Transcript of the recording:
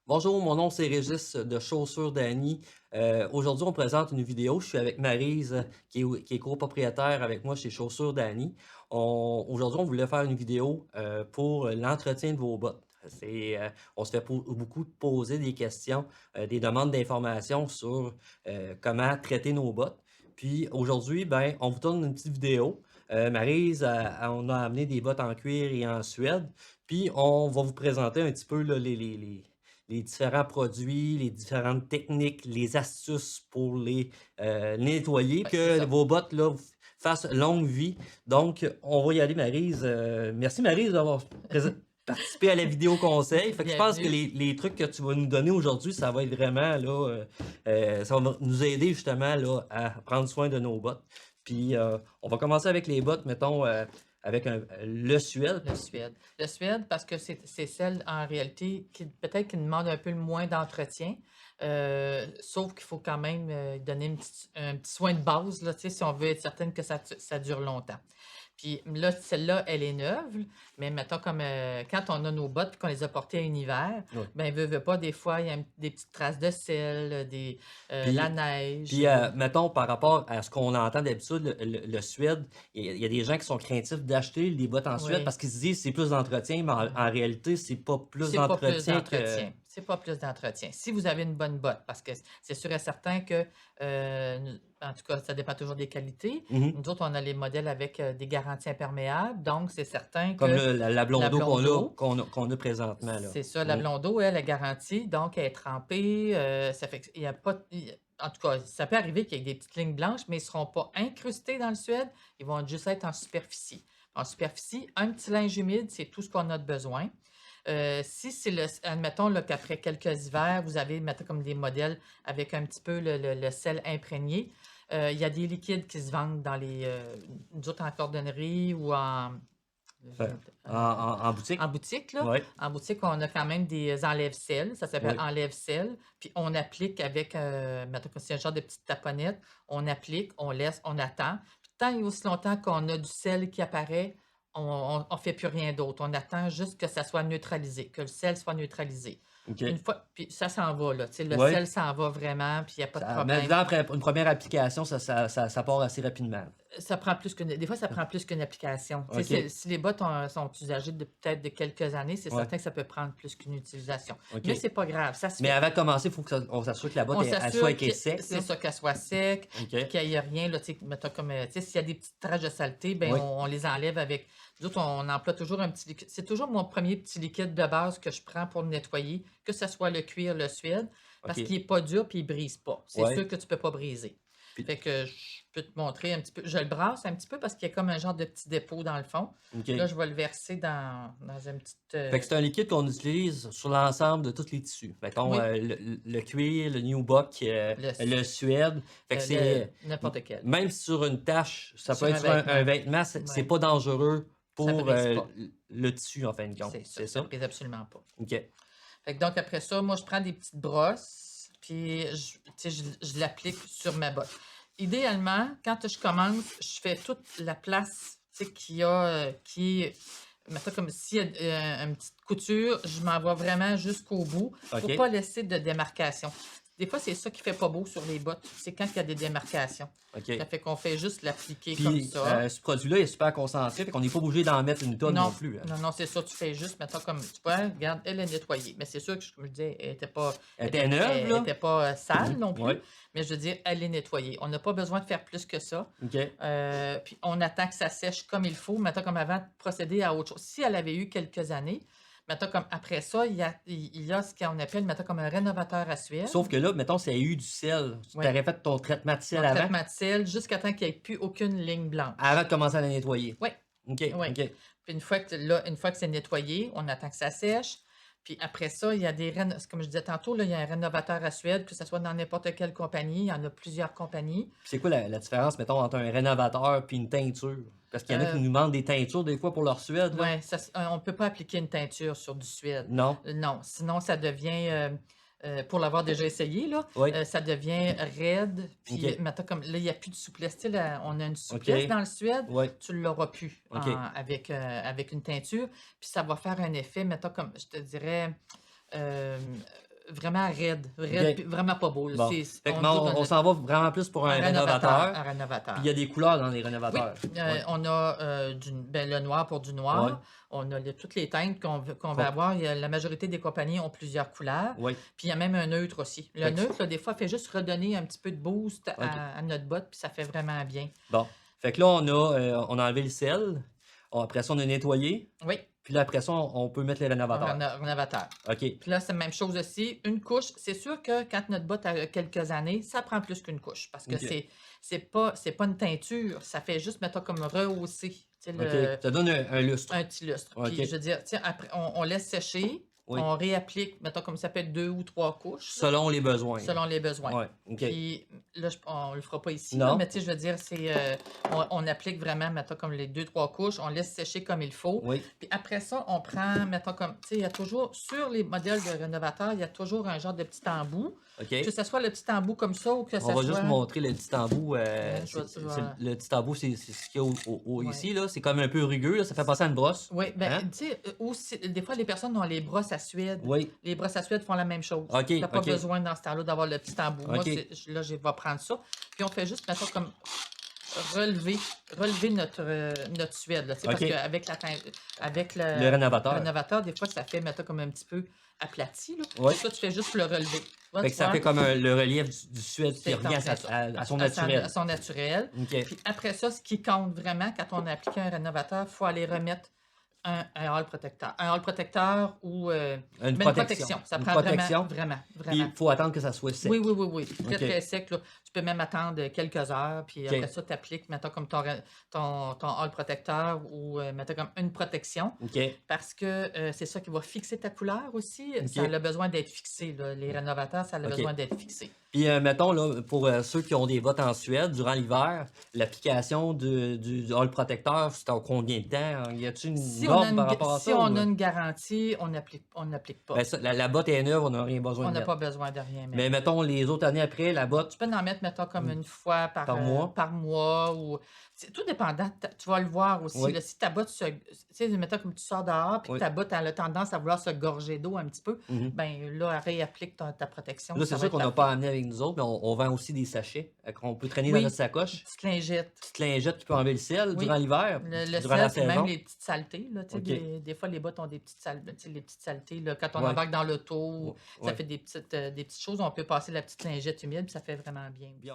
Bonjour, mon nom c'est Régis de Chaussures Dany. Aujourd'hui, on présente une vidéo. Je suis avec Maryse, qui est copropriétaire avec moi chez Chaussures Dany. Aujourd'hui, on voulait faire une vidéo pour l'entretien de vos bottes. On se fait beaucoup poser des questions, des demandes d'informations sur comment traiter nos bottes. Puis aujourd'hui, ben, on vous donne une petite vidéo. Maryse, on a amené des bottes en cuir et en Suède. Puis on va vous présenter un petit peu là, les différents produits, les différentes techniques, les astuces pour les nettoyer, Ouais, c'est que ça. vos bottes là, fassent longue vie. Donc, on va y aller, Maryse. Merci, Maryse, d'avoir participé à la vidéo conseil. Fait que je pense que Bienvenue. les trucs que tu vas nous donner aujourd'hui, ça va être vraiment là, ça va nous aider justement là, à prendre soin de nos bottes. Puis, on va commencer avec les bottes, mettons, avec le Suède. Le Suède. Le Suède, parce que c'est celle, en réalité, qui peut-être qui demande un peu le moins d'entretien, sauf qu'il faut quand même donner un petit soin de base, là, tu sais, si on veut être certaine que ça dure longtemps. Puis là, celle-là, elle est neuve, mais mettons comme quand on a nos bottes et qu'on les a portées à un hiver, Oui. ben veut pas, des fois, il y a des petites traces de sel, la Puis neige. Puis, mettons, par rapport à ce qu'on entend d'habitude, le Suède, il y a des gens qui sont craintifs d'acheter des bottes en Suède Oui. parce qu'ils se disent: «C'est plus d'entretien», mais en réalité, c'est pas plus C'est pas plus d'entretien que d'entretien, c'est pas plus d'entretien. Si vous avez une bonne botte, parce que c'est sûr et certain que, en tout cas, ça dépend toujours des qualités. mmh Nous autres, on a les modèles avec, des garanties imperméables, donc c'est certain comme que la la Blondo Blondo, qu'on a présentement, là. c'est ça, la Mmh. Blondo, elle est garantie, donc elle est trempée, ça fait qu'il y a pas en tout cas, ça peut arriver qu'il y ait des petites lignes blanches, mais ils ne seront pas incrustés dans le suède, ils vont juste être en superficie. En superficie, un petit linge humide, c'est tout ce qu'on a de besoin. Si c'est admettons là, qu'après quelques hivers, vous avez, mettons, comme des modèles avec un petit peu le sel imprégné, il y a des liquides qui se vendent dans nous autres en cordonnerie ou Fait en en boutique? boutique, là. Ouais. En boutique, on a quand même des enlève-sel, ça s'appelle Oui. enlève-sel, puis on applique avec, mettons que c'est un genre de petite taponnette, on applique, on laisse, on attend. Puis tant et aussi longtemps qu'on a du sel qui apparaît, on fait plus rien d'autre. On attend juste que ça soit neutralisé, que le sel soit neutralisé. Une OK. fois puis ça s'en va, là, tu sais, le Ouais. sel s'en va vraiment, puis il y a pas de Mais problème. disons après une première application, ça part assez rapidement. Ça prend plus qu'une des fois, ça prend plus qu'une application. Tu sais, OK. si les bottes sont usagées de peut-être de quelques années, c'est Ouais. certain que ça peut prendre plus qu'une utilisation. Mais OK. c'est pas grave, ça se Mais fait. avant de commencer, il faut qu'on s'assure que la botte, On elle soit s'assure que sec, c'est là. ça, qu'elle soit sec, puis OK. qu'il y ait rien, là, tu sais, mettons comme, tu sais, s'il y a des petites traces de saleté, ben Oui. on les enlève avec nous autres, on emploie toujours un petit liquide. C'est toujours mon premier petit liquide de base que je prends pour le nettoyer, que ce soit le cuir, le suède, parce OK. qu'il est pas dur puis il brise pas. C'est Ouais. sûr que tu peux pas briser. Puis Fait que je peux te montrer un petit peu. Je le brasse un petit peu parce qu'il y a comme un genre de petit dépôt dans le fond. Puis là, OK. je vais le verser dans une petite, Fait que c'est un liquide qu'on utilise sur l'ensemble de tous les tissus. Mettons, oui, le cuir, le nubuck, le le suède. Fait que n'importe quel. même sur une tache, ça peut Sur être un sur un vêtement. vêtement, c'est Ouais, pas dangereux ça pour, brise pas. le tissu en fin de compte, C'est ça, c'est ça ça? brise absolument pas. OK. Fait que donc après ça, moi, je prends des petites brosses, puis tu sais, je l'applique sur ma botte. Idéalement, quand je commence, je fais toute la place, tu sais, qu'il y a, qui est, mettons comme s'il y a une petite couture, je m'en vais vraiment jusqu'au bout pour OK. pas laisser de démarcation. Des fois, c'est ça qui fait pas beau sur les bottes, c'est quand il y a des démarcations. Ça OK. fait qu'on fait juste l'appliquer comme Puis, ça. ce produit-là, il est super concentré, fait qu'on n'est pas obligé d'en mettre une tonne non Non, plus, hein. non, non, c'est ça, tu fais juste, mettons comme, tu vois, regarde, elle est nettoyée. Mais c'est sûr que, comme je disais, Elle était neuve, elle là? était pas sale non plus, Ouais. mais je veux dire, elle est nettoyée. On n'a pas besoin de faire plus que ça. OK. Puis on attend que ça sèche comme il faut, mettons comme avant de procéder à autre chose. Si elle avait eu quelques années, mettons comme après ça, il y a ce qu'on appelle, mettons comme un rénovateur à suède. Sauf que là, mettons, s'il y a eu du sel, tu Oui, aurais fait ton traitement de mon sel avant? traitement de sel jusqu'à temps qu'il n'y ait plus aucune ligne Avant blanche. de commencer à la nettoyer? Oui, OK, oui. OK. Puis une fois que c'est nettoyé, on attend que ça sèche. Puis après ça, il y a comme je disais tantôt, là, il y a un rénovateur à suède, que ce soit dans n'importe quelle compagnie. Il y en a plusieurs compagnies. Puis c'est quoi la différence, mettons, entre un rénovateur puis une teinture? Parce qu'il y en a qui Euh, nous demandent des teintures des fois pour leur Suède, là. ouais, on ne peut pas appliquer une teinture sur du suède. Non? Non, sinon ça devient, pour l'avoir déjà essayé, là, Oui. ça devient raide. Puis OK. mettons comme là, il n'y a plus de souplesse. Tu sais, là, on a une souplesse OK. dans le suède, Oui. tu ne l'auras plus OK. avec une teinture. Puis ça va faire un effet, mettons comme, je te dirais, euh, vraiment raide, OK. puis vraiment pas beau, là. Bon. Fait que On mais joue dans on s'en va vraiment plus pour un un rénovateur. rénovateur. Puis il y a des couleurs dans les Oui, rénovateurs. Ouais. on a, le noir pour du Ouais. noir, on a toutes les teintes qu'on veut Com avoir. La majorité des compagnies ont plusieurs couleurs, Oui. puis il y a même un neutre aussi. Le Fait que neutre, là, des fois, fait juste redonner un petit peu de boost OK. à notre botte, puis ça fait vraiment bien. Bon. Fait que là, on a enlevé le sel. Après ça, on a nettoyé. Oui, Puis là, après ça, on peut mettre les un rénovateurs. rénovateur. OK. Puis là, c'est la même chose aussi, une couche. C'est sûr que quand notre botte a quelques années, ça prend plus qu'une couche parce que OK. c'est pas une teinture, ça fait juste, mettons, comme rehausser, tu sais, OK. Ça donne un lustre. un petit lustre. OK. Puis je veux dire, tu sais, après, on laisse sécher, Oui. on réapplique, mettons, comme ça peut être 2 ou 3 couches, là, Selon les besoins. selon les besoins. Ouais. OK. Puis là, on le fera pas ici, là, Non. mais tu sais, je veux dire, on applique vraiment, mettons, comme les 2-3 couches, on laisse sécher comme il faut. Oui. Puis après ça, on prend, mettons, comme, tu sais, il y a toujours, sur les modèles de rénovateurs, il y a toujours un genre de petit embout, OK. que ce soit le petit embout comme ça ou que On ça va soit... juste montrer le petit embout. je vais- je vais- Le petit embout, c'est ce qu'il y a Ouais. ici. Là. C'est comme un peu rugueux. Là. Ça fait penser à une brosse. Oui, ben, Hein? tu sais, des fois, les personnes ont les brosses à Suède. Oui. Les brosses à Suède font la même chose. OK, Tu n'as pas OK. besoin dans ce temps-là d'avoir le petit embout. Moi, OK. là, je vais prendre ça. Puis on fait juste, mettons, comme relever notre Suède. Là, tu sais, parce OK. qu'avec avec Le le rénovateur. rénovateur, des fois, ça fait, mettons, comme un petit peu aplati. Là. Oui. Ça, tu fais juste le relever. Tu vois, Fait tu que ça vois, fait comme le relief du Suède qui c'est revient c'est ça. à son À naturel. son naturel. OK. Puis après ça, ce qui compte vraiment, quand on a appliqué un rénovateur, il faut aller remettre un hall protecteur. Un hall protecteur ou Une mais une protection. Ça Une prend protection. vraiment. Puis il faut attendre que ça soit sec. Oui. Très, OK. très sec. Là. Tu peux même attendre quelques heures, puis OK. après ça, tu appliques, mettons, comme ton hall protecteur ou mettons comme une protection, OK. parce que c'est ça qui va fixer ta couleur aussi. Ça OK. a besoin d'être fixé. Là. Les rénovateurs, ça a OK. besoin d'être fixé. Puis, mettons, là, pour ceux qui ont des bottes en Suède, durant l'hiver, l'application du hall protecteur, c'est en combien de temps? Y a-t-il une Si on a norme par rapport à si ça? on ou- a une garantie, on n'applique pas. Ben, la botte est neuve, on n'a rien besoin On de n'a mettre. pas besoin de rien mettre. Mais mettons, les autres années après, la botte, Tu peux en mettre, mettons, comme Mm. une fois Par mois? par mois ou... C'est tout dépendant. Tu vas le voir aussi. Oui. Là, si ta botte tu sais, mettons, comme tu sors dehors puis Oui. que ta botte elle a tendance à vouloir se gorger d'eau un petit peu, mhm. ben là, réapplique ta protection. Là, ça c'est va sûr être qu'on n'a parfait. pas amené avec nous autres, mais on vend aussi des sachets qu'on peut traîner dans Oui. notre sacoche. Petite lingette. Petite lingette qui peut enlever le sel Oui. durant l'hiver, Le durant la sel, c'est même saison. les petites saletés. Là, tu sais, OK. des fois, les bottes ont des petites saletés. Les petites saletés là, quand on Ouais. embarque dans l'auto, Ouais. ça fait des petites choses. On peut passer la petite lingette humide, puis ça fait vraiment bien. Bien.